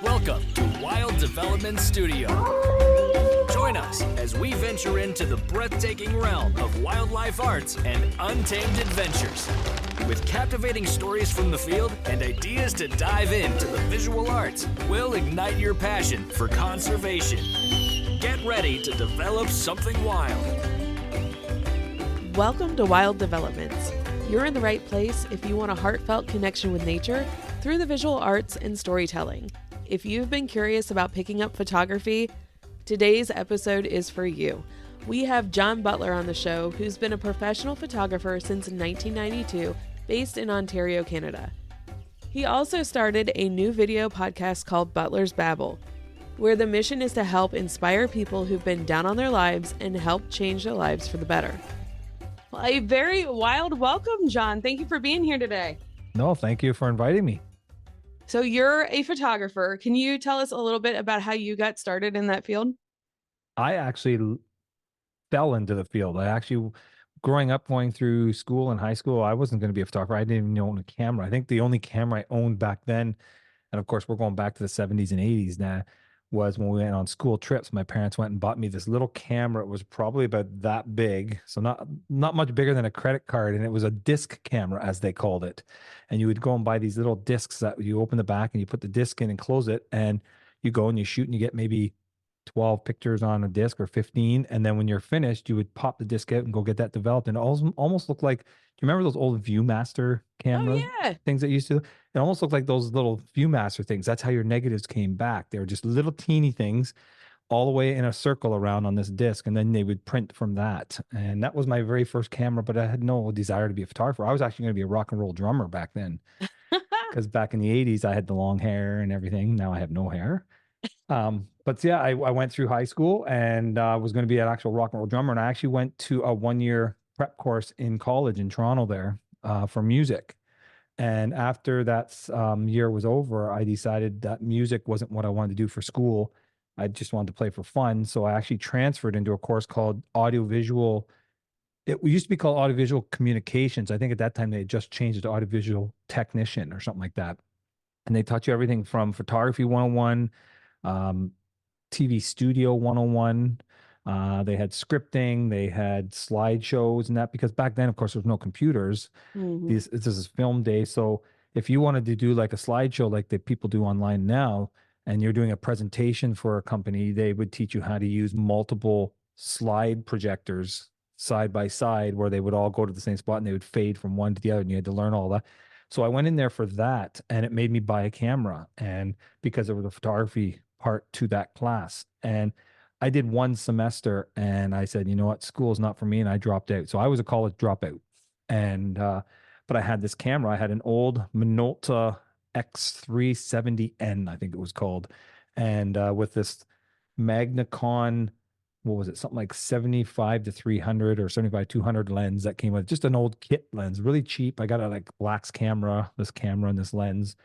Welcome to Wild Development Studio. Join us as we venture into the breathtaking realm of wildlife arts and untamed adventures. With captivating stories from the field and ideas to dive into the visual arts, we'll ignite your passion for conservation. Get ready to develop something wild. Welcome to Wild Developments. You're in the right place if you want a heartfelt connection with nature through the visual arts and storytelling. If you've been curious about picking up photography, today's episode is for you. We have John Butler on the show, who's been a professional photographer since 1992, based in Ontario, Canada. He also started a new video podcast called Butler's Babble, where the mission is to help inspire people who've been down on their lives and help change their lives for the better. Well, a very wild welcome, John. Thank you for being here today. No, thank you for inviting me. So you're a photographer. Can you tell us a little bit about how you got started in that field? I actually fell into the field. Growing up, going through school and high school, I wasn't going to be a photographer. I didn't even own a camera. I think the only camera I owned back then, and of course we're going back to the 70s and 80s now, was when we went on school trips. My parents went and bought me this little camera. It was probably about that big, so not much bigger than a credit card, and it was a disc camera, as they called it. And you would go and buy these little discs that you open the back and you put the disc in and close it, and you go and you shoot and you get maybe 12 pictures on a disc or 15. And then when you're finished, you would pop the disc out and go get that developed. And it almost looked like, do you remember those old Viewmaster cameras? Oh, yeah. Things that used to, it almost looked like those little Viewmaster things. That's how your negatives came back. They were just little teeny things all the way in a circle around on this disc. And then they would print from that. And that was my very first camera, but I had no desire to be a photographer. I was actually going to be a rock and roll drummer back then. Because back in the 80s, I had the long hair and everything. Now I have no hair. But yeah, I went through high school and was going to be an actual rock and roll drummer. And I actually went to a 1-year prep course in college in Toronto there for music. And after that year was over, I decided that music wasn't what I wanted to do for school. I just wanted to play for fun. So I actually transferred into a course called audiovisual. It used to be called audiovisual communications. I think at that time they had just changed it to audiovisual technician or something like that. And they taught you everything from photography 101, TV studio 101. They had scripting, they had slideshows and that, because back then, of course, there was no computers. Mm-hmm. This is film day. So if you wanted to do like a slideshow like the people do online now, and you're doing a presentation for a company, they would teach you how to use multiple slide projectors side by side, where they would all go to the same spot and they would fade from one to the other, and you had to learn all that. So I went in there for that, and it made me buy a camera, and because there was a photography part to that class. And I did one semester and I said, you know what, school is not for me. And I dropped out. So I was a college dropout. And, but I had this camera. I had an old Minolta X370N, I think it was called. And with this Magnacon, what was it? Something like 75 to 300 or 75 200 lens that came with just an old kit lens, really cheap. I got a like Black's camera, this camera and this lens.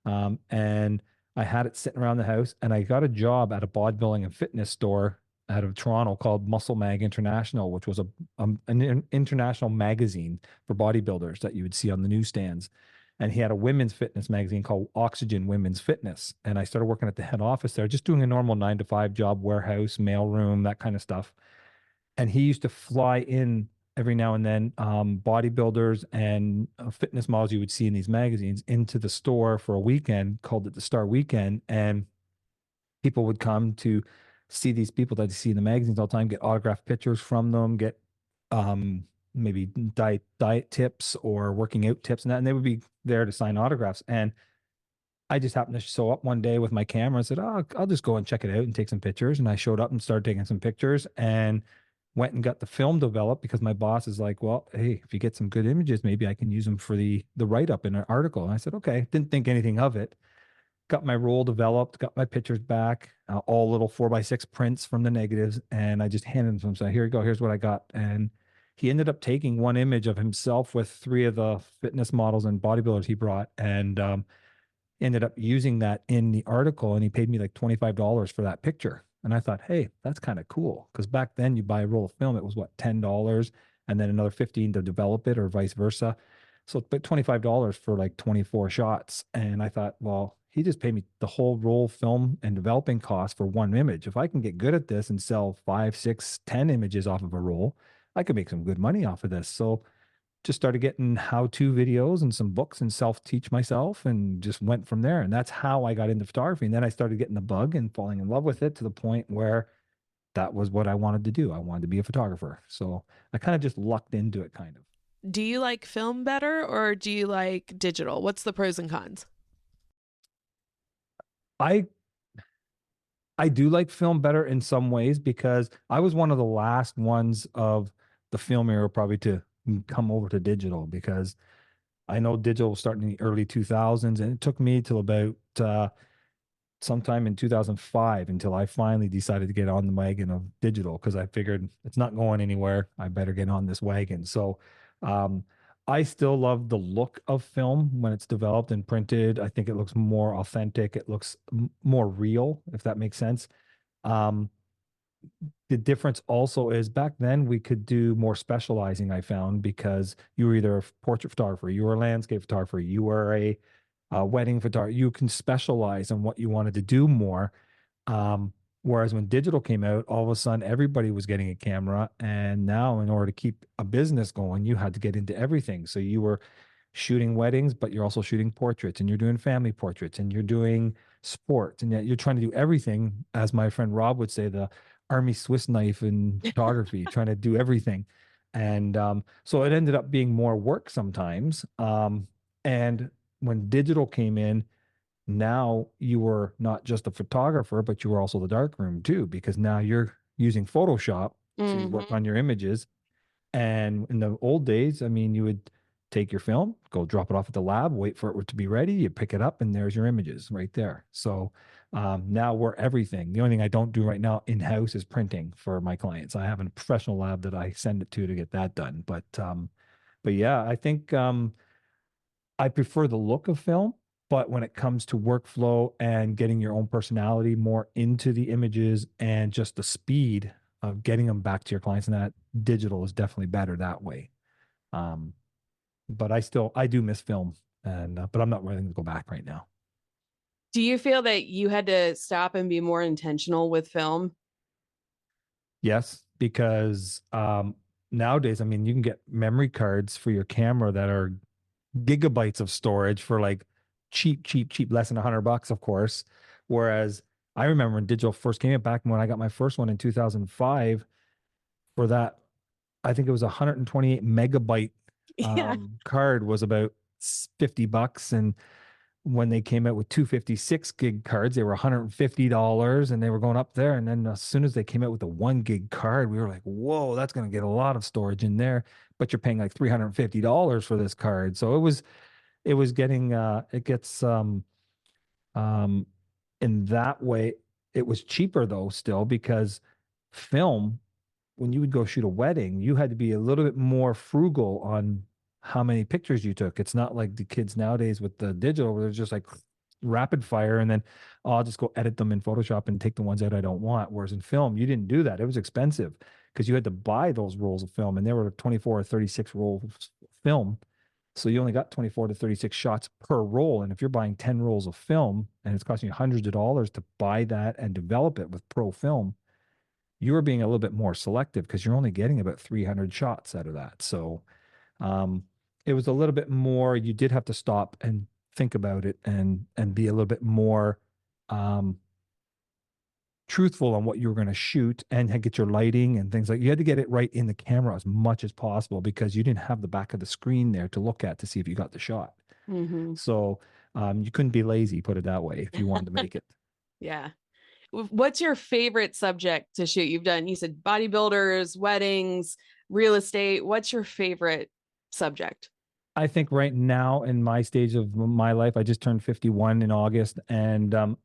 And I had it sitting around the house, and I got a job at a bodybuilding and fitness store out of Toronto called Muscle Mag International, which was an international magazine for bodybuilders that you would see on the newsstands. And he had a women's fitness magazine called Oxygen Women's Fitness. And I started working at the head office there, just doing a normal 9-to-5 job, warehouse, mailroom, that kind of stuff. And he used to fly in every now and then bodybuilders and fitness models you would see in these magazines into the store for a weekend, called it the Star Weekend. And people would come to see these people that you see in the magazines all the time, get autographed pictures from them, get maybe diet tips or working out tips and that. And they would be there to sign autographs. And I just happened to show up one day with my camera and said, oh, I'll just go and check it out and take some pictures. And I showed up and started taking some pictures and went and got the film developed, because my boss is like, well, hey, if you get some good images, maybe I can use them for the write-up in an article. And I said, okay, didn't think anything of it. Got my roll developed, got my pictures back, all little 4x6 prints from the negatives. And I just handed them to him. So here you go, here's what I got. And he ended up taking one image of himself with 3 of the fitness models and bodybuilders he brought, and ended up using that in the article. And he paid me like $25 for that picture. And I thought, hey, that's kind of cool. Because back then you buy a roll of film, it was what, $10, and then another $15 to develop it, or vice versa. So but $25 for like 24 shots. And I thought, well, he just paid me the whole roll film and developing cost for one image. If I can get good at this and sell 5, 6, 10 images off of a roll, I could make some good money off of this. So just started getting how-to videos and some books and self-teach myself and just went from there. And that's how I got into photography. And then I started getting the bug and falling in love with it to the point where that was what I wanted to do. I wanted to be a photographer. So I kind of just lucked into it kind of. Do you like film better or do you like digital? What's the pros and cons? I I do like film better in some ways because I was one of the last ones of the film era probably to come over to digital because I know digital was starting in the early 2000s and it took me till about sometime in 2005 until I finally decided to get on the wagon of digital because I figured it's not going anywhere. I better get on this wagon. So um, I still love the look of film when it's developed and printed. I think it looks more authentic. It looks more real, if that makes sense. Um, the difference also is back then we could do more specializing, I found, because you were either a portrait photographer, you were a landscape photographer, you were a wedding photographer. You can specialize on what you wanted to do more. Whereas when digital came out, all of a sudden everybody was getting a camera. And now, in order to keep a business going, you had to get into everything. So you were shooting weddings, but you're also shooting portraits and you're doing family portraits and you're doing sports. And yet you're trying to do everything, as my friend Rob would say, the Army Swiss knife in photography, trying to do everything. And so it ended up being more work sometimes. And when digital came in, now you were not just a photographer, but you were also the darkroom too, because now you're using Photoshop to work on your images. And in the old days, I mean, you would take your film, go drop it off at the lab, wait for it to be ready, you pick it up, and there's your images right there. So now we're everything. The only thing I don't do right now in-house is printing for my clients. I have a professional lab that I send it to get that done. But yeah, I think I prefer the look of film, but when it comes to workflow and getting your own personality more into the images and just the speed of getting them back to your clients, and that digital is definitely better that way. Um, but I do miss film, and but I'm not willing to go back right now. Do you feel that you had to stop and be more intentional with film? Yes, because nowadays, I mean, you can get memory cards for your camera that are gigabytes of storage for like cheap, less than $100, of course. Whereas I remember when digital first came out back when I got my first one in 2005 for that, I think it was 128 megabyte Yeah. card was about $50. And when they came out with 256 gig cards, they were $150 and they were going up there. And then as soon as they came out with the 1 gig card, we were like, whoa, that's going to get a lot of storage in there. But you're paying like $350 for this card. So it was getting it gets um in that way it was cheaper though still because film, when you would go shoot a wedding, you had to be a little bit more frugal on how many pictures you took. It's not like the kids nowadays with the digital where they're just like rapid fire and then I'll just go edit them in Photoshop and take the ones out I don't want. Whereas in film, you didn't do that. It was expensive because you had to buy those rolls of film and they were 24 or 36 rolls of film. So you only got 24 to 36 shots per roll. And if you're buying 10 rolls of film and it's costing you hundreds of dollars to buy that and develop it with pro film, you are being a little bit more selective because you're only getting about 300 shots out of that. So um, it was a little bit more, you did have to stop and think about it and be a little bit more um, truthful on what you were going to shoot and get your lighting and things like you had to get it right in the camera as much as possible because you didn't have the back of the screen there to look at to see if you got the shot. So you couldn't be lazy, put it that way, if you wanted to make it. Yeah. What's your favorite subject to shoot? You've done, you said bodybuilders, weddings, real estate. What's your favorite subject? I think right now in my stage of my life, I just turned 51 in August, and I'm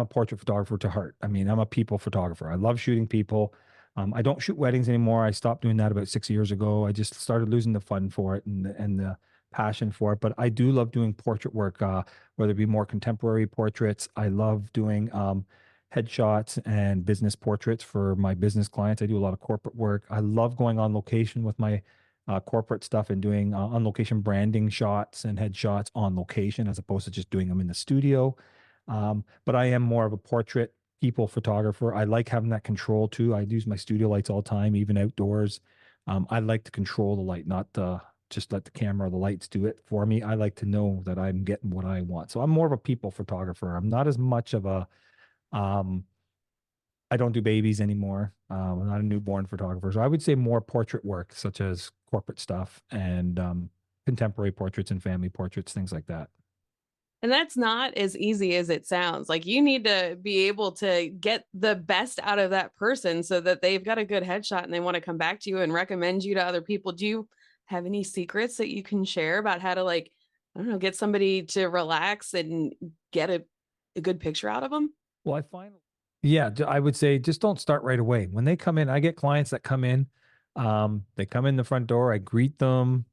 a portrait photographer to heart. I mean, I'm a people photographer. I love shooting people. I don't shoot weddings anymore. I stopped doing that about 6 years ago. I just started losing the fun for it and the passion for it. But I do love doing portrait work, whether it be more contemporary portraits. I love doing headshots and business portraits for my business clients. I do a lot of corporate work. I love going on location with my corporate stuff and doing on location branding shots and headshots on location as opposed to just doing them in the studio. But I am more of a portrait people photographer. I like having that control too. I use my studio lights all the time, even outdoors. I like to control the light, not just let the camera or the lights do it for me. I like to know that I'm getting what I want. So I'm more of a people photographer. I'm not as much of a um, I don't do babies anymore. I'm not a newborn photographer. So I would say more portrait work, such as corporate stuff and contemporary portraits and family portraits, things like that. And that's not as easy as it sounds. Like you need to be able to get the best out of that person so that they've got a good headshot and they want to come back to you and recommend you to other people. Do you have any secrets that you can share about how to like, I don't know, get somebody to relax and get a good picture out of them? Well, I find, yeah, I would say just don't start right away. When they come in, I get clients that come in, they come in the front door, I greet them,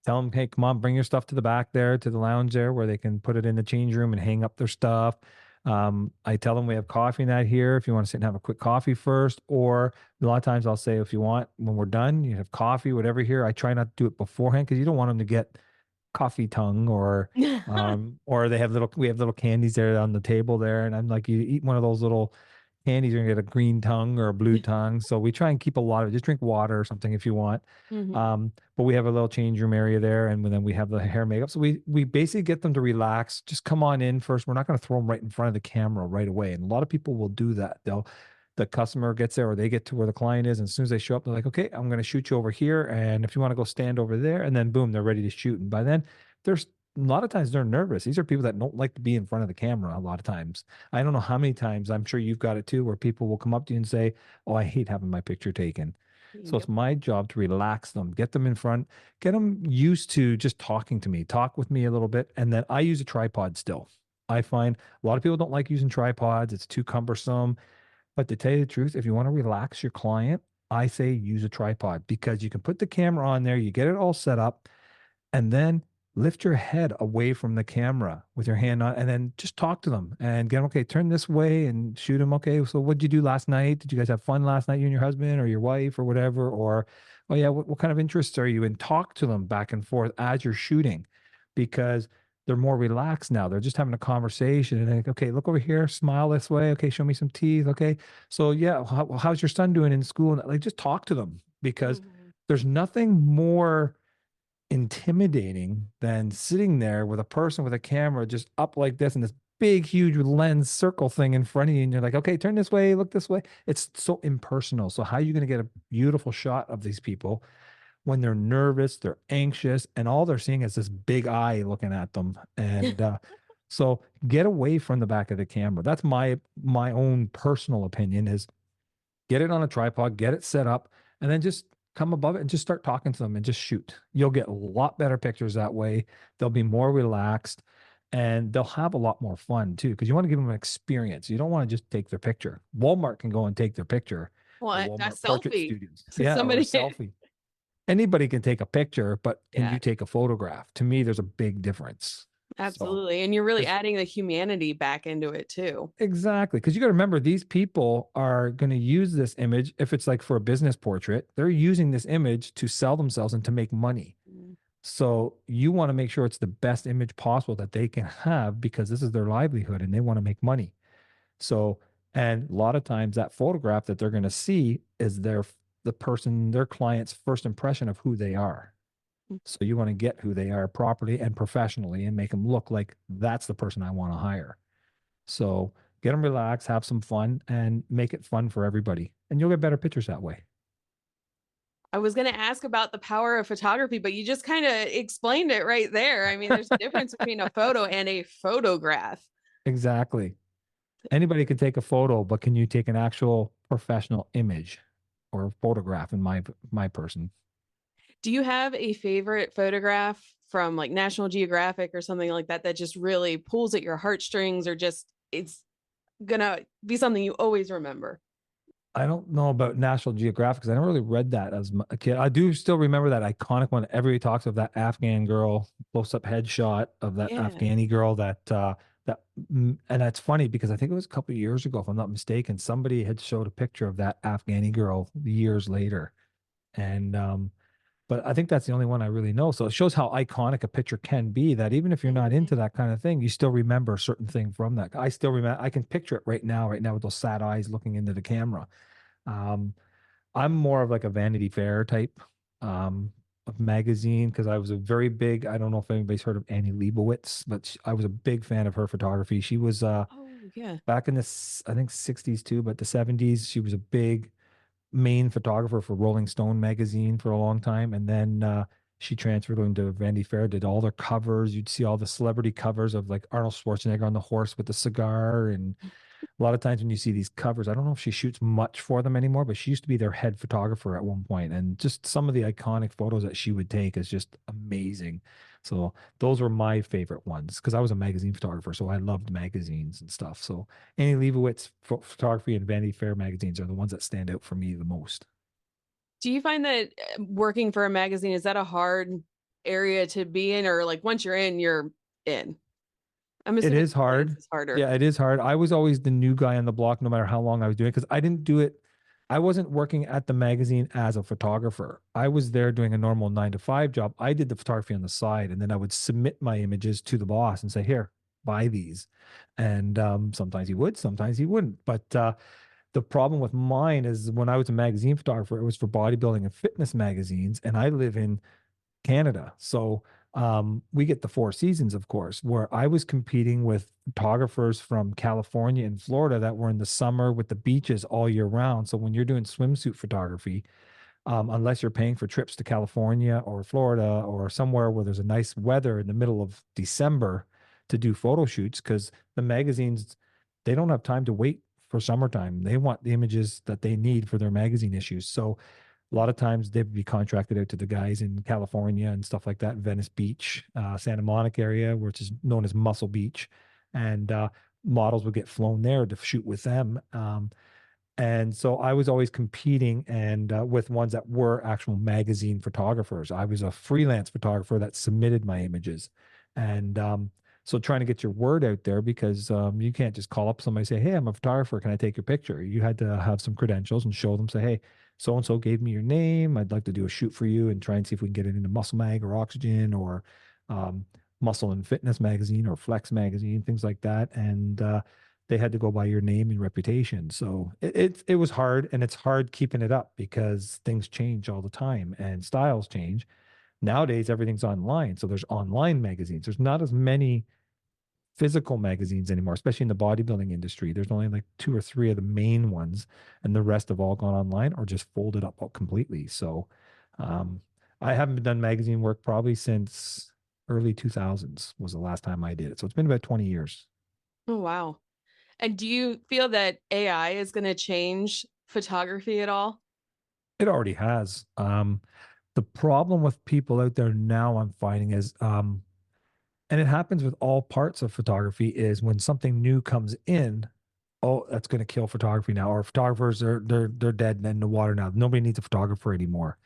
tell them, hey, come on, bring your stuff to the back there, to the lounge there, where they can put it in the change room and hang up their stuff. I tell them we have coffee night here if you want to sit and have a quick coffee first. Or a lot of times I'll say, if you want, when we're done, you have coffee, whatever here. I try not to do it beforehand because you don't want them to get coffee tongue or they have we have little candies there on the table there. And I'm like, you eat one of those little candies, you're gonna get a green tongue or a blue tongue. So we try and keep a lot of it. Just drink water or something if you want. Mhm. But we have a little change room area there, and then we have the hair makeup. So we basically get them to relax. Just come on in first. We're not going to throw them right in front of the camera right away. And a lot of people will do that. The customer gets there or they get to where the client is, and as soon as they show up, they're like, okay, I'm going to shoot you over here, and if you want to go stand over there, and then boom, they're ready to shoot. And by then, there's a lot of times they're nervous. These are people that don't like to be in front of the camera a lot of times. I don't know how many times, I'm sure you've got it too, where people will come up to you and say, oh, I hate having my picture taken. So it's Yep. my job to relax them, get them in front, get them used to just talking to me, talk with me a little bit. And then I use a tripod still. I find a lot of people don't like using tripods. It's too cumbersome. But to tell you the truth, if you want to relax your client, I say use a tripod because you can put the camera on there, you get it all set up, and then lift your head away from the camera with your hand on, and then just talk to them and get them, okay, turn this way and shoot them. Okay, so what did you do last night? Did you guys have fun last night, you and your husband or your wife or whatever? Or, oh yeah, what kind of interests are you in? Talk to them back and forth as you're shooting because they're more relaxed now. They're just having a conversation and like, okay, look over here, smile this way. Okay, show me some teeth. Okay, so yeah, how's your son doing in school? And like, just talk to them because Mhm. there's nothing more intimidating than sitting there with a person with a camera just up like this and this big, huge lens circle thing in front of you. And you're like, okay, turn this way, look this way. It's so impersonal. So, how are you going to get a beautiful shot of these people when they're nervous, they're anxious, and all they're seeing is this big eye looking at them? And so, get away from the back of the camera. That's my own personal opinion is get it on a tripod, get it set up, and then just come above it and just start talking to them and just shoot. You'll get a lot better pictures that way. They'll be more relaxed and they'll have a lot more fun too because you want to give them an experience. You don't want to just take their picture. Walmart can go and take their picture, the What? A Walmart portrait selfie. studios. So Yeah, or a somebody, selfie. Anybody can take a picture, but can yeah. you take a photograph? To me, there's a big difference. So Absolutely. And you're really there's adding the humanity back into it too. exactly, because you got to remember these people are going to use this image. If it's like for a business portrait, they're using this image to sell themselves and to make money. Mm. So you want to make sure it's the best image possible that they can have because this is their livelihood and they want to make money. So, and a lot of times that photograph that they're going to see is their client's first impression of who they are. So you want to get who they are properly and professionally and make them look like that's the person I want to hire. So get them relaxed, have some fun, and make it fun for everybody. And you'll get better pictures that way. I was going to ask about the power of photography, but you just kind of explained it right there. I mean, there's a difference between a photo and a photograph. Exactly. Anybody can take a photo, but can you take an actual professional image or photograph in my person? Do you have a favorite photograph from like National Geographic or something like that that just really pulls at your heartstrings or just it's gonna be something you always remember? I don't know about National Geographic because I never really read that as a kid. I do still remember that iconic one. Everybody talks of that Afghan girl, close-up headshot of that Yeah. Afghani girl and that's funny because I think it was a couple of years ago, if I'm not mistaken, somebody had showed a picture of that Afghani girl years later. And but I think that's the only one I really know. So it shows how iconic a picture can be, that even if you're not into that kind of thing, you still remember a certain thing from that. I still remember, I can picture it right now with those sad eyes looking into the camera. Um, I'm more of like a Vanity Fair type of magazine, because I was a very big, I don't know if anybody's heard of Annie Leibovitz, but I was a big fan of her photography. She was Oh, yeah. back in the I think 60s too, but the 70s, she was a big main photographer for Rolling Stone magazine for a long time. And then she transferred into Vanity Fair, did all their covers. You'd see all the celebrity covers of like Arnold Schwarzenegger on the horse with the cigar, and a lot of times when you see these covers, I don't know if she shoots much for them anymore, but she used to be their head photographer at one point. And just some of the iconic photos that she would take is just amazing. So those were my favorite ones, because I was a magazine photographer. So I loved magazines and stuff. So Annie Leibovitz photography and Vanity Fair magazines are the ones that stand out for me the most. Do you find that working for a magazine, is that a hard area to be in, or like once you're in, you're in? I'm It assuming is freelance hard. is harder. Yeah, it is hard. I was always the new guy on the block, no matter how long I was doing it, because I didn't do it. I wasn't working at the magazine as a photographer. I was there doing a normal 9 to 5 job. I did the photography on the side, and then I would submit my images to the boss and say, "Here, buy these." And sometimes he would, sometimes he wouldn't. But the problem with mine is, when I was a magazine photographer, it was for bodybuilding and fitness magazines, and I live in Canada. So we get the four seasons, of course, where I was competing with photographers from California and Florida that were in the summer with the beaches all year round. So when you're doing swimsuit photography, unless you're paying for trips to California or Florida or somewhere where there's a nice weather in the middle of December to do photo shoots, because the magazines, they don't have time to wait for summertime. They want the images that they need for their magazine issues. So a lot of times they'd be contracted out to the guys in California and stuff like that, Venice Beach, Santa Monica area, which is known as Muscle Beach, and models would get flown there to shoot with them. And so I was always competing and with ones that were actual magazine photographers. I was a freelance photographer that submitted my images, and so trying to get your word out there, because you can't just call up somebody and say, "Hey, I'm a photographer. Can I take your picture?" You had to have some credentials and show them, say, "Hey, so and so gave me your name. I'd like to do a shoot for you," and try and see if we can get it into Muscle Mag or Oxygen or um, Muscle and Fitness magazine or Flex magazine, things like that. And they had to go by your name and reputation. So it was hard, and it's hard keeping it up because things change all the time and styles change. Nowadays, everything's online. So there's online magazines. There's not as many physical magazines anymore, especially in the bodybuilding industry. There's only like two or three of the main ones, and the rest have all gone online or just folded up completely. So um, I haven't done magazine work probably since early 2000s was the last time I did it. So it's been about 20 years. Oh, wow. And do you feel that AI is going to change photography at all? It already has. The problem with people out there now, I'm finding, is and it happens with all parts of photography, is when something new comes in, oh, that's going to kill photography now, or photographers are they're dead and in the water now. Nobody needs a photographer anymore.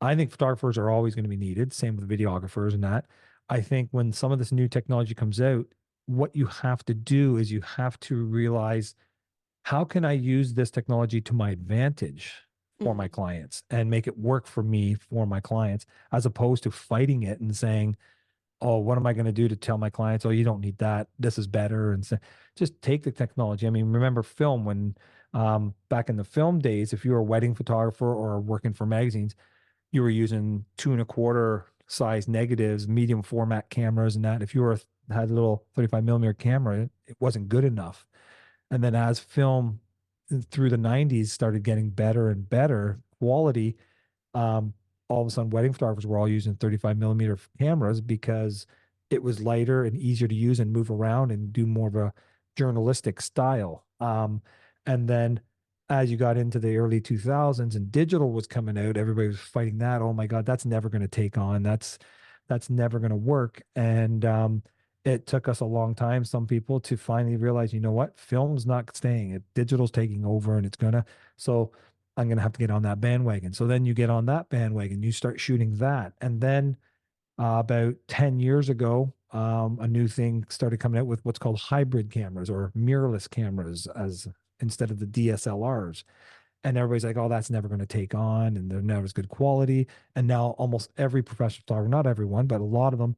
I think photographers are always going to be needed. Same with videographers and that. I think when some of this new technology comes out, what you have to do is you have to realize, how can I use this technology to my advantage for my Mhm. clients and make it work for me for my clients, as opposed to fighting it and saying, oh, what am I going to do to tell my clients, oh, you don't need that. This is better. And so just take the technology. I mean, remember film, when back in the film days, if you were a wedding photographer or working for magazines, you were using 2.25 size negatives, medium format cameras, and that. If you were had a little 35 millimeter camera, it wasn't good enough. And then as film through the 90s started getting better and better quality, um, all of a sudden wedding photographers were all using 35 millimeter cameras because it was lighter and easier to use and move around and do more of a journalistic style. And then as you got into the early 2000s and digital was coming out, everybody was fighting that. Oh my God, that's never going to take on. That's never going to work. And it took us a long time, some people, to finally realize, you know what, film's not staying. Digital's taking over, and it's gonna. So I'm going to have to get on that bandwagon. So then you get on that bandwagon, you start shooting that. And then about 10 years ago, a new thing started coming out with what's called hybrid cameras or mirrorless cameras, as instead of the DSLRs. And everybody's like, oh, that's never going to take on, and they're never as good quality. And now almost every professional photographer, not everyone, but a lot of them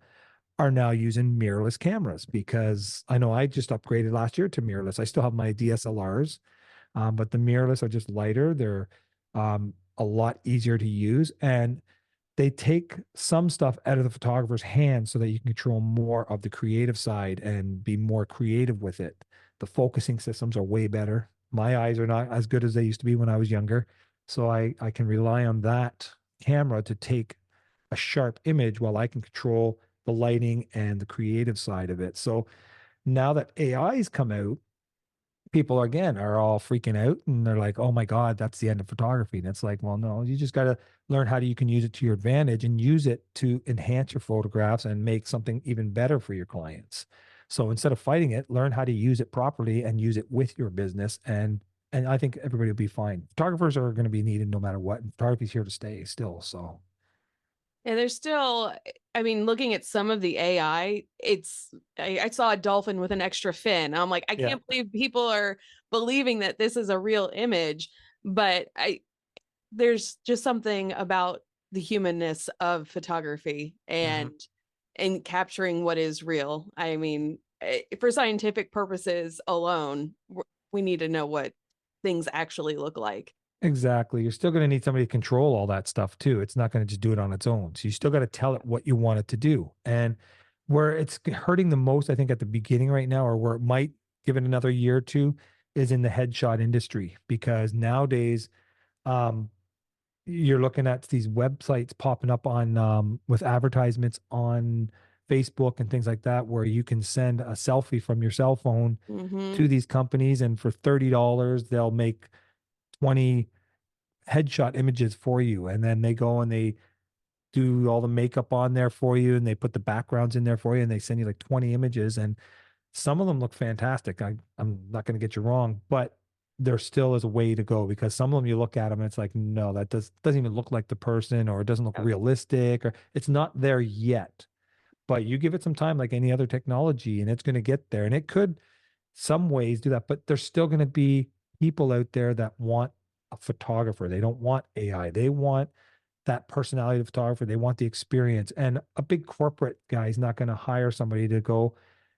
are now using mirrorless cameras, because I know I just upgraded last year to mirrorless. I still have my DSLRs, but the mirrorless are just lighter. They're a lot easier to use, and they take some stuff out of the photographer's hands so that you can control more of the creative side and be more creative with it. The focusing systems are way better. My eyes are not as good as they used to be when I was younger. So I can rely on that camera to take a sharp image while I can control the lighting and the creative side of it. So now that AI's come out, people again are all freaking out and they're like, oh my God, that's the end of photography. And it's like, well, no, you just got to learn how you can use it to your advantage and use it to enhance your photographs and make something even better for your clients. So instead of fighting it, learn how to use it properly and use it with your business. And I think everybody will be fine. Photographers are going to be needed no matter what. Photography is here to stay still. So And there's still, I mean, looking at some of the AI, I saw a dolphin with an extra fin. I'm like, I yeah, can't believe people are believing that this is a real image. But there's just something about the humanness of photography and capturing what is real. I mean, for scientific purposes alone, we need to know what things actually look like. exactly. You're still going to need somebody to control all that stuff too. It's not going to just do it on its own. So you still got to tell it what you want it to do. And where it's hurting the most, I think, at the beginning right now, or where it might give it another year or two, is in the headshot industry. Because nowadays, um, you're looking at these websites popping up on with advertisements on Facebook and things like that, where you can send a selfie from your cell phone Mm-hmm. to these companies, and for $30, they'll make 20 headshot images for you. And then they go and they do all the makeup on there for you, and they put the backgrounds in there for you, and they send you like 20 images. And some of them look fantastic. I'm not going to get you wrong, but there still is a way to go, because some of them you look at them and it's like, no, that doesn't even look like the person, or it doesn't look realistic, or it's not there yet. But you give it some time, like any other technology, and it's going to get there. And it could some ways do that, but there's still going to be people out there that want a photographer. They don't want AI. They want that personality of the photographer. They want the experience. And a big corporate guy is not going to hire somebody to go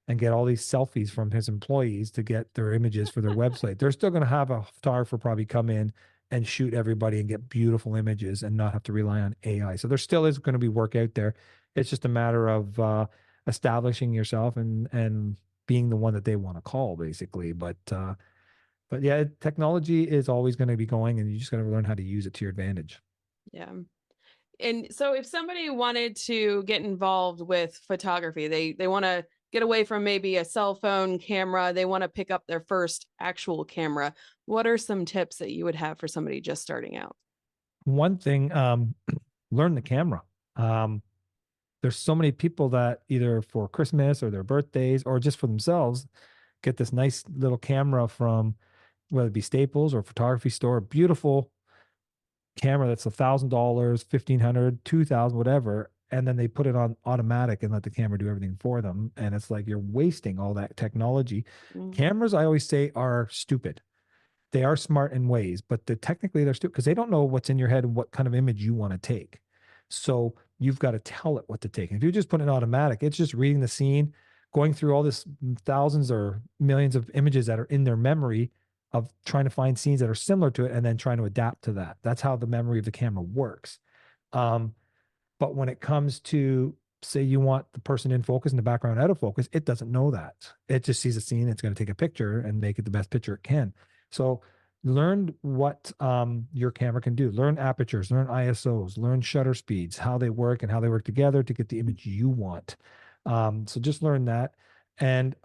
and get all these selfies from his employees to get their images for their website. They're still going to have a photographer probably come in and shoot everybody and get beautiful images and not have to rely on AI. So there still is going to be work out there. It's just a matter of establishing yourself and being the one that they want to call, basically. But yeah, technology is always going to be going, and you just got to learn how to use it to your advantage. Yeah. And so if somebody wanted to get involved with photography, they want to get away from maybe a cell phone camera, they want to pick up their first actual camera, what are some tips that you would have for somebody just starting out? One thing, learn the camera. Um, there's so many people that either for Christmas or their birthdays or just for themselves get this nice little camera from, whether it be Staples or photography store, beautiful camera that's $1,000, 1,500, 2,000, whatever. And then they put it on automatic and let the camera do everything for them. And it's like you're wasting all that technology. Mm. Cameras, I always say, are stupid. They are smart in ways, but technically they're stupid because they don't know what's in your head and what kind of image you want to take. So you've got to tell it what to take. And if you just put it in automatic, it's just reading the scene, going through all this thousands or millions of images that are in their memory of trying to find scenes that are similar to it and then trying to adapt to that. That's how the memory of the camera works. But when it comes to, say, you want the person in focus and the background out of focus, it doesn't know that. It just sees a scene, it's going to take a picture and make it the best picture it can. So learn what your camera can do. Learn apertures, learn ISOs, learn shutter speeds, how they work and how they work together to get the image you want. So just learn that. And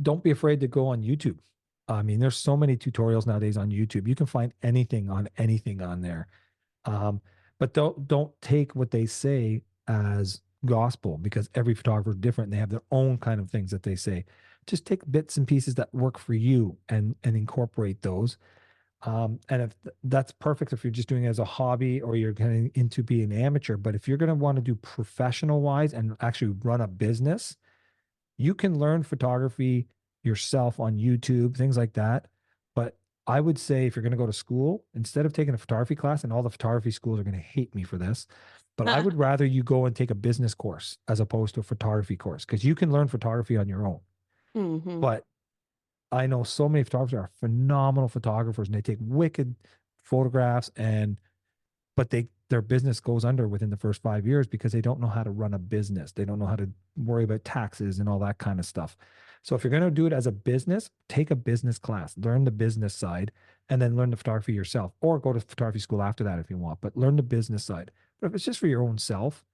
don't be afraid to go on YouTube. I mean, there's so many tutorials nowadays on YouTube. You can find anything on there. But don't take what they say as gospel, because every photographer is different. They have their own kind of things that they say. Just take bits and pieces that work for you and incorporate those. And if that's perfect if you're just doing it as a hobby or you're getting into being an amateur. But if you're going to want to do professional wise and actually run a business, you can learn photography yourself on YouTube, things like that. But I would say if you're going to go to school, instead of taking a photography class, and all the photography schools are going to hate me for this, but I would rather you go and take a business course as opposed to a photography course, because you can learn photography on your own. Hmm. But I know so many photographers are phenomenal photographers and they take wicked photographs, and but their business goes under within the first 5 years because they don't know how to run a business. They don't know how to worry about taxes and all that kind of stuff. So if you're going to do it as a business, take a business class, learn the business side, and then learn the photography yourself, or go to photography school after that if you want, but learn the business side. But if it's just for your own self,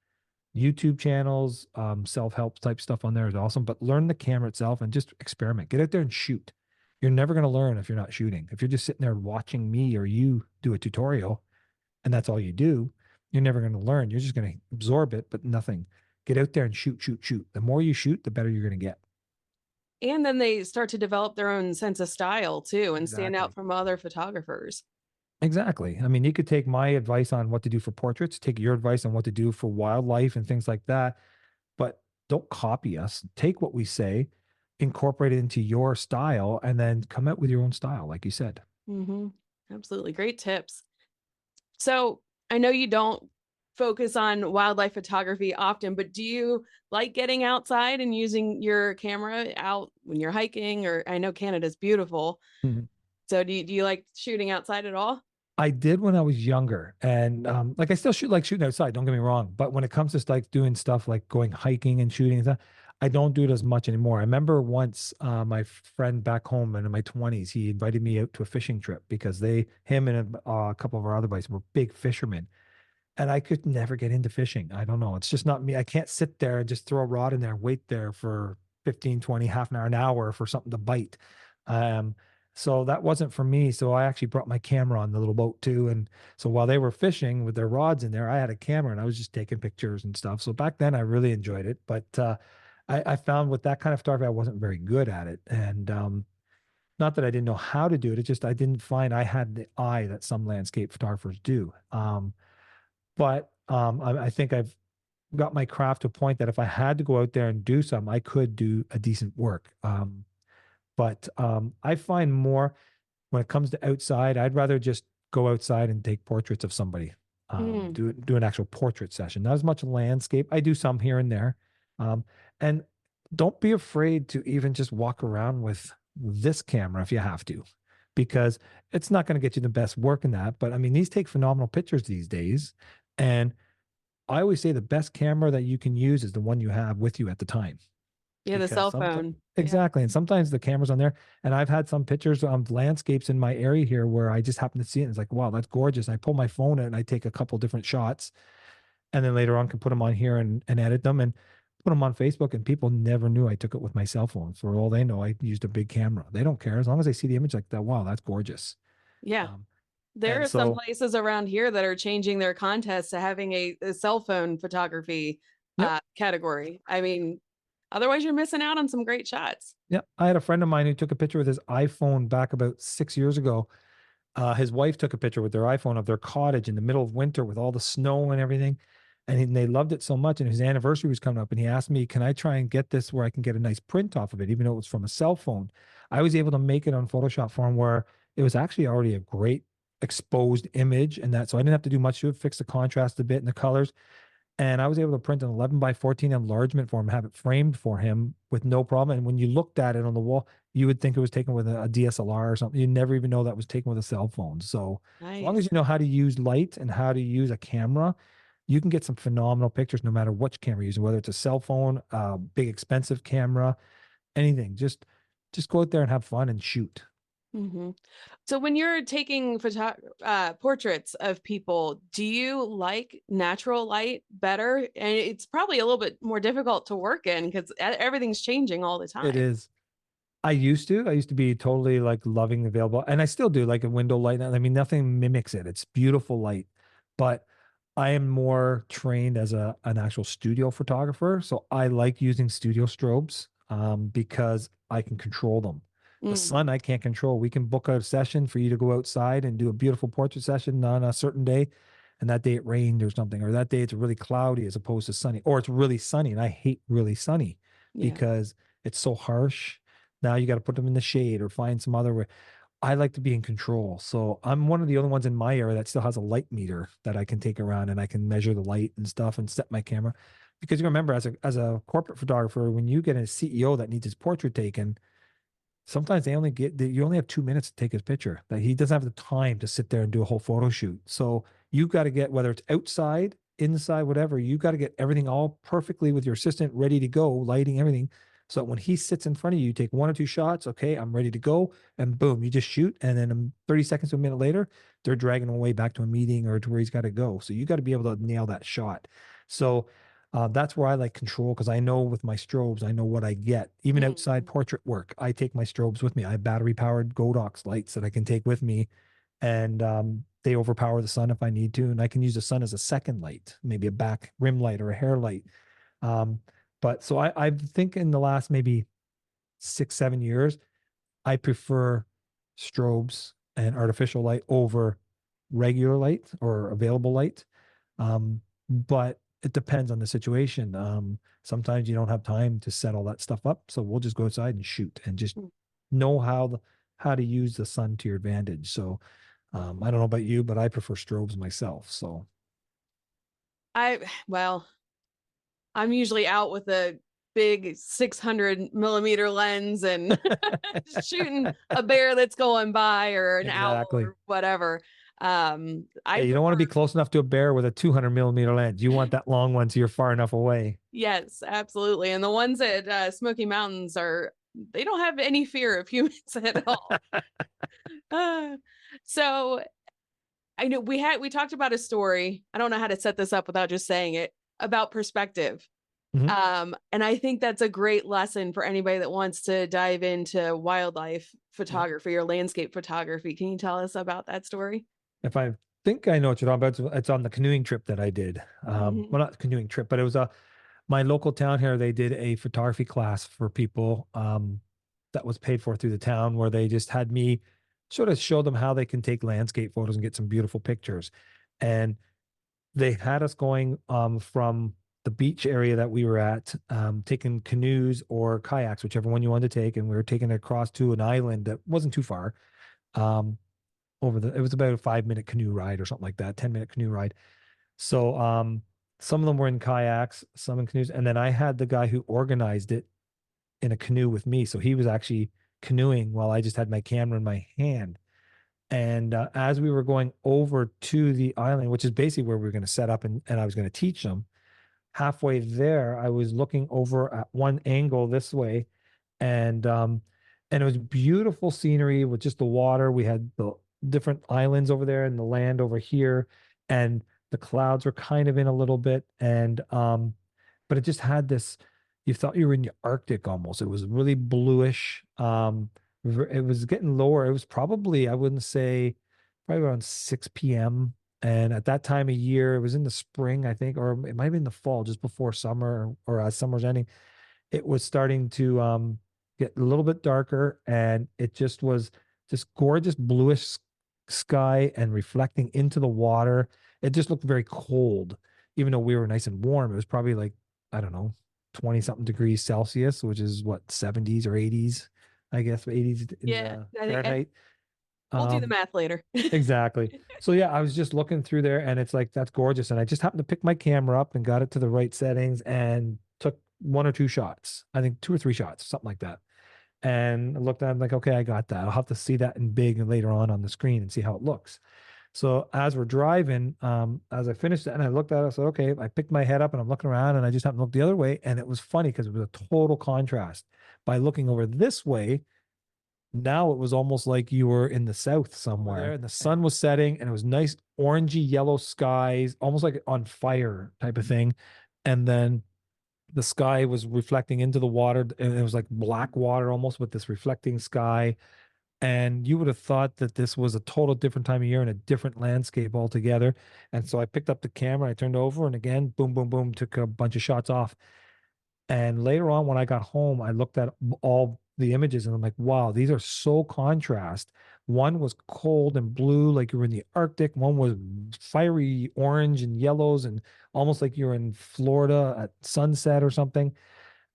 YouTube channels, self-help type stuff on there is awesome, but learn the camera itself and just experiment. Get out there and shoot. You're never going to learn if you're not shooting. If you're just sitting there watching me or you do a tutorial and that's all you do, you're never going to learn. You're just going to absorb it, but nothing. Get out there and shoot, shoot, shoot. The more you shoot, the better you're going to get. And then they start to develop their own sense of style too and stand Exactly. out from other photographers. Exactly. I mean, you could take my advice on what to do for portraits, take your advice on what to do for wildlife and things like that, but don't copy us. Take what we say, incorporate it into your style, and then come out with your own style, like you said. Hmm. Absolutely. Great tips. So I know you don't focus on wildlife photography often, but do you like getting outside and using your camera out when you're hiking? Or I know Canada's beautiful. Mhm. So do you like shooting outside at all? I did when I was younger, and like I still shoot like shooting outside. Don't get me wrong, but when it comes to like doing stuff like going hiking and shooting and stuff, I don't do it as much anymore. I remember once my friend back home and in my 20s, he invited me out to a fishing trip because him and a couple of our other buddies were big fishermen, and I could never get into fishing. I don't know. It's just not me. I can't sit there and just throw a rod in there and wait there for 15, 20, half an hour for something to bite. Um, so that wasn't for me. So I actually brought my camera on the little boat too. And so while they were fishing with their rods in there, I had a camera and I was just taking pictures and stuff. So back then I really enjoyed it. But I found with that kind of photography, I wasn't very good at it. And not that I didn't know how to do it. It's just I didn't find I had the eye that some landscape photographers do. But I think I've got my craft to a point that if I had to go out there and do something, I could do a decent work. But I find more when it comes to outside, I'd rather just go outside and take portraits of somebody, Mm. do an actual portrait session. Not as much landscape. I do some here and there, and don't be afraid to even just walk around with this camera if you have to, because it's not going to get you the best work in that. But I mean, these take phenomenal pictures these days, and I always say the best camera that you can use is the one you have with you at the time. Yeah, the Because cell sometimes, phone. Yeah. exactly. And sometimes the camera's on there. And I've had some pictures of landscapes in my area here where I just happen to see it. And it's like, wow, that's gorgeous. I pull my phone out and I take a couple different shots. And then later on can put them on here and edit them and put them on Facebook. And people never knew I took it with my cell phone. For all they know, I used a big camera. They don't care. As long as they see the image like that, wow, that's gorgeous. Yeah. Um, There and are some so, places around here that are changing their contests to having a cell phone photography yep. category. I mean, otherwise you're missing out on some great shots. Yeah, I had a friend of mine who took a picture with his iPhone back about 6 years ago. His wife took a picture with their iPhone of their cottage in the middle of winter with all the snow and everything. And they loved it so much. And his anniversary was coming up. And he asked me, can I try and get this where I can get a nice print off of it, even though it was from a cell phone? I was able to make it on Photoshop for him where it was actually already a great exposed image. And that, so I didn't have to do much to it, fix the contrast a bit and the colors. And I was able to print an 11 by 14 enlargement for him, have it framed for him with no problem. And when you looked at it on the wall, you would think it was taken with a DSLR or something. You never even know that was taken with a cell phone. So as long as Nice. you know how to use light and how to use a camera, you can get some phenomenal pictures no matter which camera you're using, whether it's a cell phone, a big expensive camera, anything. Just go out there and have fun and shoot. Hmm. So when you're taking portraits of people, do you like natural light better? And it's probably a little bit more difficult to work in because everything's changing all the It time. is. I used to be totally like loving available, and I still do like a window light. I mean, nothing mimics it. It's beautiful light, but I am more trained as an actual studio photographer. So I like using studio strobes because I can control them. The Mm, sun I can't control. We can book a session for you to go outside and do a beautiful portrait session on a certain day, and that day it rained or something, or that day it's really cloudy as opposed to sunny, or it's really sunny, and I hate really sunny yeah. because it's so harsh. Now you got to put them in the shade or find some other way. I like to be in control. So I'm one of the only ones in my area that still has a light meter that I can take around and I can measure the light and stuff and set my camera. Because you remember, as a corporate photographer, when you get a CEO that needs his portrait taken, sometimes you only have 2 minutes to take his picture. That he doesn't have the time to sit there and do a whole photo shoot. So you got to get, whether it's outside, inside, whatever, you got to get everything all perfectly with your assistant ready to go, lighting, everything. So when he sits in front of you, you take 1 or 2 shots. Okay, I'm ready to go, and boom, you just shoot. And then 30 seconds to a minute later, they're dragging him away back to a meeting or to where he's got to go. So you got to be able to nail that shot. So that's where I like control, because I know with my strobes, I know what I get. Even outside portrait work, I take my strobes with me. I have battery powered Godox lights that I can take with me, and they overpower the sun if I need to. And I can use the sun as a second light, maybe a back rim light or a hair light. But so I think in the last maybe 6, 7 years, I prefer strobes and artificial light over regular light or available light. But it depends on the situation. Sometimes you don't have time to set all that stuff up, so we'll just go outside and shoot and just know how to use the sun to your advantage. So I don't know about you, but I prefer strobes myself. So Well, I'm usually out with a big 600 millimeter lens and shooting a bear that's going by or an owl exactly. or whatever. I Yeah, you don't want to be close enough to a bear with a 200 millimeter lens. You want that long one so you're far enough away. Yes, absolutely. And the ones at Smoky Mountains they don't have any fear of humans at all. So I know we talked about a story. I don't know how to set this up without just saying it, about perspective. Mhm. And I think that's a great lesson for anybody that wants to dive into wildlife photography or landscape photography. Can you tell us about that story? If I think I know what you're talking about, it's on the canoeing trip that I did. Well, not canoeing trip, but it was my local town here. They did a photography class for people that was paid for through the town, where they just had me sort of show them how they can take landscape photos and get some beautiful pictures. And they had us going from the beach area that we were at, taking canoes or kayaks, whichever one you wanted to take, and we were taking it across to an island that wasn't too far. Um, it was about a 5 minute canoe ride or something like that, 10 minute canoe ride. So some of them were in kayaks, some in canoes, and then I had the guy who organized it in a canoe with me. So he was actually canoeing while I just had my camera in my hand. And as we were going over to the island, which is basically where we were going to set up, and I was going to teach them, halfway there, I was looking over at one angle this way, and it was beautiful scenery with just the water. We had the different islands over there and the land over here, and the clouds were kind of in a little bit, and but it just had this, you thought you were in the Arctic almost. It was really bluish. It was getting lower. It was probably, I wouldn't say, probably around 6 p.m. And at that time of year, it was in the spring, I think, or it might have been the fall, just before summer, or as summer's ending. It was starting to get a little bit darker, and it just was just gorgeous bluish sky and reflecting into the water. It just looked very cold, even though we were nice and warm. It was probably like, I don't know, 20 something degrees Celsius, which is what, 70s or 80s, I guess, 80s in Yeah, I think Fahrenheit. we'll do the math later. Exactly. So yeah, I was just looking through there, and it's like, that's gorgeous. And I just happened to pick my camera up and got it to the right settings and took 1 or 2 shots. I think 2 or 3 shots, something like that. And I looked at it, I'm like, okay, I got that. I'll have to see that in big later on the screen and see how it looks. So as we're driving, as I finished it and I looked at it, I said, okay, I picked my head up and I'm looking around, and I just happened to look the other way. And it was funny because it was a total contrast. By looking over this way, now it was almost like you were in the south somewhere, and the sun was setting, and it was nice orangey yellow skies, almost like on fire type of thing. And then the sky was reflecting into the water, and it was like black water almost with this reflecting sky. And you would have thought that this was a total different time of year and a different landscape altogether. And so I picked up the camera, I turned over, and again, boom, boom, boom, took a bunch of shots off. And later on, when I got home, I looked at all the images, and I'm like, wow, these are so contrast. One was cold and blue, like you were in the Arctic. One was fiery orange and yellows, and almost like you're in Florida at sunset or something.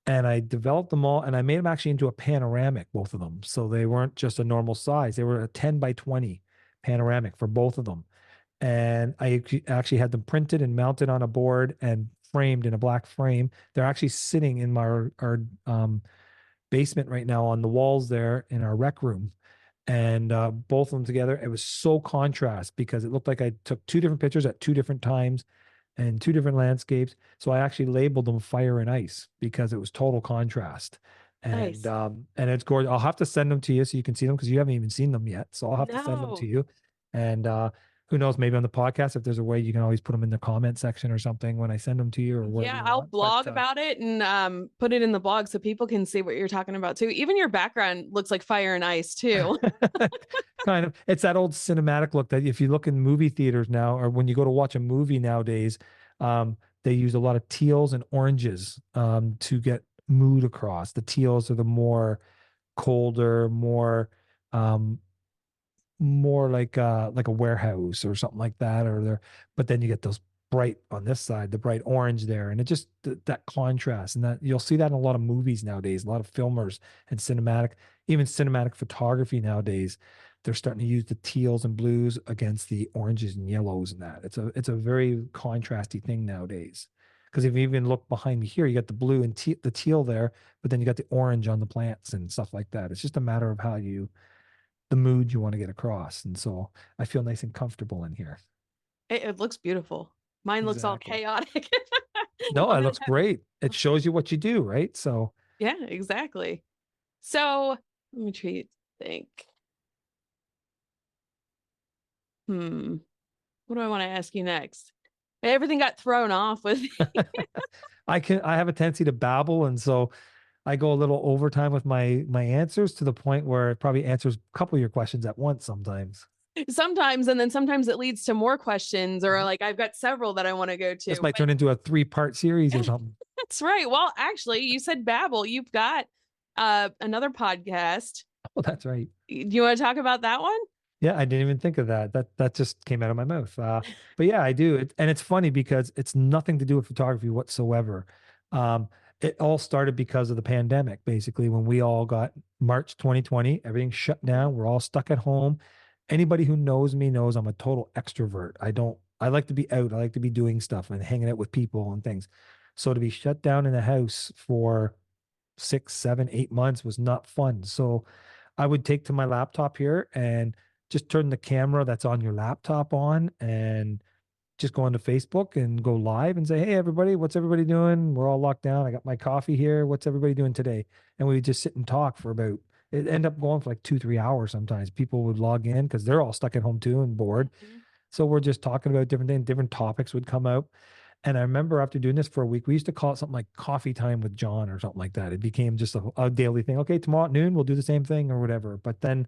and I developed them all, and I made them actually into a panoramic, both of them. So they weren't just a normal size. They were a 10 by 20 panoramic for both of them. And I actually had them printed and mounted on a board and framed in a black frame. They're actually sitting in our basement right now on the walls there in our rec room. And both of them together, it was so contrast because it looked like I took two different pictures at two different times and two different landscapes. So I actually labeled them fire and ice because it was total contrast. Nice. And it's gorgeous. I'll have to send them to you so you can see them because you haven't even seen them yet. So I'll have to send them to No. you. And who knows, maybe on the podcast, if there's a way you can always put them in the comment section or something when I send them to you or wherever Yeah, you I'll want. But blog about it and put it in the blog so people can see what you're talking about too. Even your background looks like fire and ice too. kind of, it's that old cinematic look that if you look in movie theaters now, or when you go to watch a movie nowadays, they use a lot of teals and oranges to get mood across. The teals are the more colder, um, more like a warehouse or something like that, or there. But then you get those bright on this side, the bright orange there, and it just that contrast, and that you'll see that in a lot of movies nowadays. A lot of filmers and even cinematic photography nowadays, they're starting to use the teals and blues against the oranges and yellows, and that it's a very contrasty thing nowadays. Because if you even look behind me here, you got the blue and the teal there, but then you got the orange on the plants and stuff like that. It's just a matter of the mood you want to get across. And so I feel nice and comfortable in here. It looks beautiful. Mine looks all Exactly. chaotic. No, I'm it gonna looks great. It shows you what you do, right? So yeah, exactly. So let me think. What do I want to ask you next? Everything got thrown off with I have a tendency to babble, and so I go a little overtime with my answers to the point where it probably answers a couple of your questions at once sometimes. sometimes, and then sometimes it leads to more questions, or Mhm. like I've got several that I want to go This to. might turn into a 3-part series or But something. that's right. Well, actually, you said Babble. You've got another podcast. Oh, that's right. Do you want to talk about that one? Yeah, I didn't even think of that. That just came out of my mouth. But yeah, I do. And it's funny because it's nothing to do with photography whatsoever. Um, it all started because of the pandemic, basically, when we all got March 2020, everything shut down. We're all stuck at home. Anybody who knows me knows I'm a total extrovert. I like to be out. I like to be doing stuff and hanging out with people and things. So to be shut down in a house for 6, 7, 8 months was not fun. So I would take to my laptop here and just turn the camera that's on your laptop on and just go onto Facebook and go live and say, "Hey, everybody, what's everybody doing? We're all locked down. I got my coffee here. What's everybody doing today?" And we would just sit and talk for about, it ended up going for like 2, 3 hours sometimes. People would log in because they're all stuck at home too and bored. Mhm. So we're just talking about different things, different topics would come out. And I remember after doing this for a week, we used to call it something like coffee time with John or something like that. It became just a daily thing. Okay, tomorrow at noon, we'll do the same thing or whatever. But then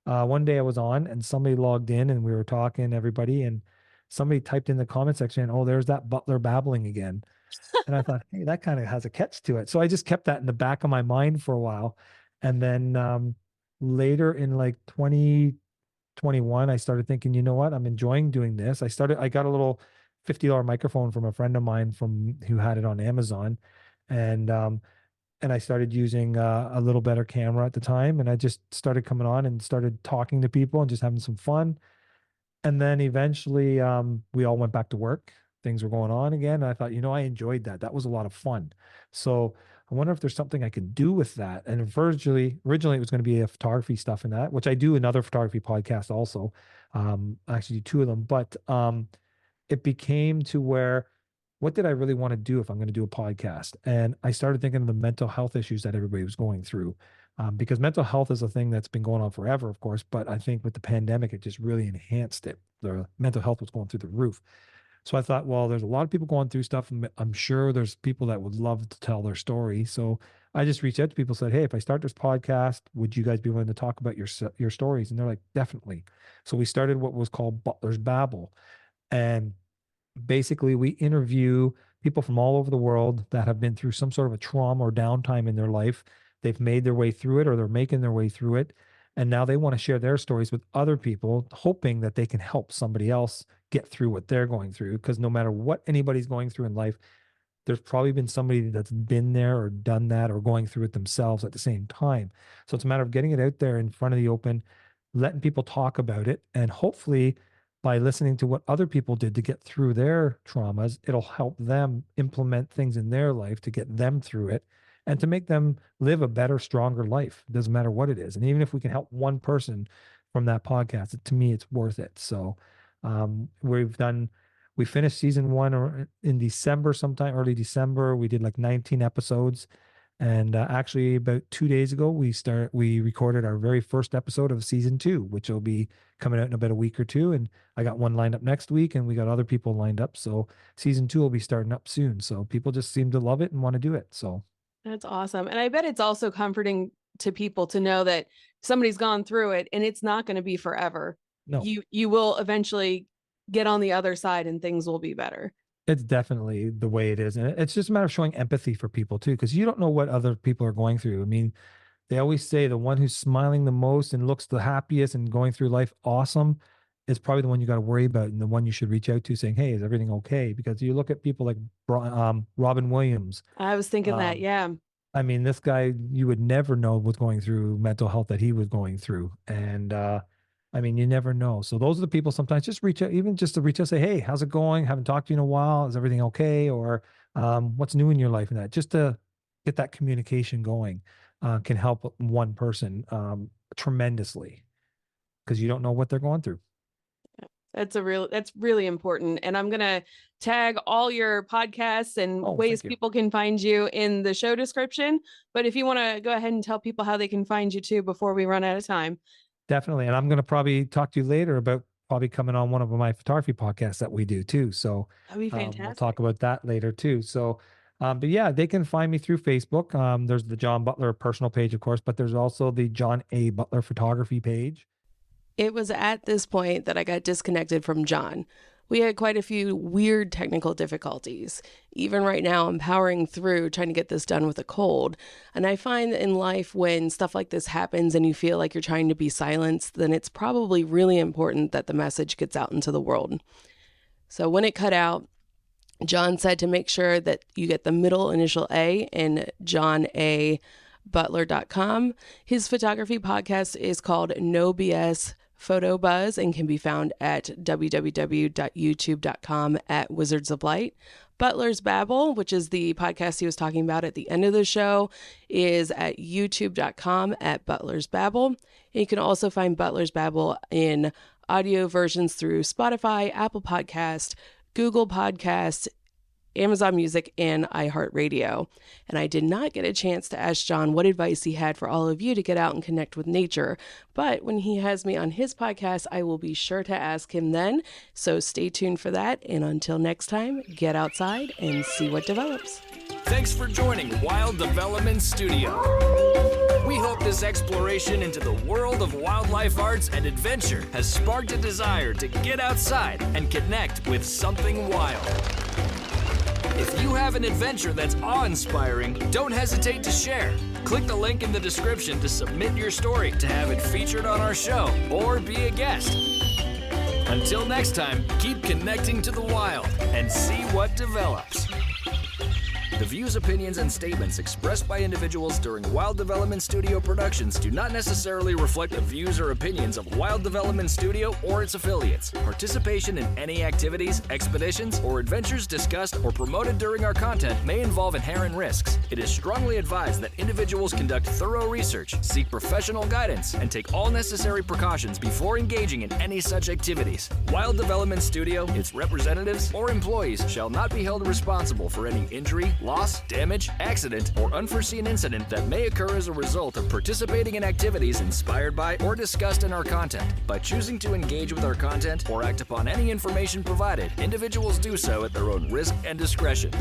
one day I was on and somebody logged in and we were talking, everybody, and somebody typed in the comment section, "Oh, there's that Butler babbling again." And I thought, hey, that kind of has a catch to it. So I just kept that in the back of my mind for a while. And then later in like 2021, I started thinking, you know what? I'm enjoying doing this. I got a little $50 microphone from a friend of mine who had it on Amazon. And I started using a little better camera at the time, and I just started coming on and started talking to people and just having some fun. And then eventually, we all went back to work. Things were going on again. And I thought, I enjoyed that. That was a lot of fun. So I wonder if there's something I could do with that. And originally it was going to be a photography stuff in that, which I do another photography podcast also. I actually do two of them, but it became to where, what did I really want to do if I'm going to do a podcast? And I started thinking of the mental health issues that everybody was going through, because mental health is a thing that's been going on forever, of course. But I think with the pandemic, it just really enhanced it. The mental health was going through the roof. So I thought, well, there's a lot of people going through stuff. And I'm sure there's people that would love to tell their story. So I just reached out to people, said, "Hey, if I start this podcast, would you guys be willing to talk about your stories?" And they're like, "Definitely." So we started what was called Butler's Babble. And basically, we interview people from all over the world that have been through some sort of a trauma or downtime in their life. They've made their way through it or they're making their way through it. And now they want to share their stories with other people, hoping that they can help somebody else get through what they're going through. Because no matter what anybody's going through in life, there's probably been somebody that's been there or done that or going through it themselves at the same time. So it's a matter of getting it out there in front of the open, letting people talk about it, and hopefully by listening to what other people did to get through their traumas, it'll help them implement things in their life to get them through it and to make them live a better, stronger life. It doesn't matter what it is. And even if we can help one person from that podcast, to me, it's worth it. So we finished season 1 in December, sometime early December. We did like 19 episodes. And actually, about 2 days ago, we recorded our very first episode of season 2, which will be coming out in about a week or two. And I got one lined up next week, and we got other people lined up. So season 2 will be starting up soon. So people just seem to love it and want to do it. So That's awesome. And I bet it's also comforting to people to know that somebody's gone through it and it's not going to be forever. no, You will eventually get on the other side and things will be better. it's definitely the way it is. And it's just a matter of showing empathy for people too, because you don't know what other people are going through. I mean, they always say the one who's smiling the most and looks the happiest and going through life awesome is probably the one you got to worry about and the one you should reach out to saying, hey, is everything okay? Because you look at people like Robin Williams. I was thinking that, yeah. I mean, this guy, you would never know was going through mental health that he was going through. And I mean, you never know. So those are the people sometimes just reach out, even just to reach out, say, hey, how's it going? Haven't talked to you in a while. Is everything okay? Or what's new in your life? And that just to get that communication going can help one person tremendously, because you don't know what they're going through. That's really important. And I'm going to tag all your podcasts and ways people can find you in the show description. But if you want to go ahead and tell people how they can find you too before we run out of time. Definitely. And I'm going to probably talk to you later about probably coming on one of my photography podcasts that we do too. So that'd be fantastic. We'll talk about that later too. So, but yeah, they can find me through Facebook. There's the John Butler personal page, of course, but there's also the John A. Butler photography page. It was at this point that I got disconnected from John. We had quite a few weird technical difficulties. Even right now, I'm powering through trying to get this done with a cold. And I find that in life, when stuff like this happens and you feel like you're trying to be silenced, then it's probably really important that the message gets out into the world. So when it cut out, John said to make sure that you get the middle initial A in johnabutler.com. His photography podcast is called No BS Photo Buzz and can be found at www.youtube.com at Wizards of Light. Butler's Babble, which is the podcast he was talking about at the end of the show, is at youtube.com at Butler's Babble. And you can also find Butler's Babble in audio versions through Spotify, Apple Podcast, Google Podcast, Amazon Music, and iHeartRadio. And I did not get a chance to ask John what advice he had for all of you to get out and connect with nature. But when he has me on his podcast, I will be sure to ask him then. So stay tuned for that. And until next time, get outside and see what develops. Thanks for joining Wild Development Studio. We hope this exploration into the world of wildlife arts and adventure has sparked a desire to get outside and connect with something wild. If you have an adventure that's awe-inspiring, don't hesitate to share. Click the link in the description to submit your story to have it featured on our show or be a guest. Until next time, keep connecting to the wild and see what develops. The views, opinions, and statements expressed by individuals during Wild Development Studio productions do not necessarily reflect the views or opinions of Wild Development Studio or its affiliates. Participation in any activities, expeditions, or adventures discussed or promoted during our content may involve inherent risks. It is strongly advised that individuals conduct thorough research, seek professional guidance, and take all necessary precautions before engaging in any such activities. Wild Development Studio, its representatives, or employees shall not be held responsible for any injury, loss, damage, accident, or unforeseen incident that may occur as a result of participating in activities inspired by or discussed in our content. By choosing to engage with our content or act upon any information provided, individuals do so at their own risk and discretion.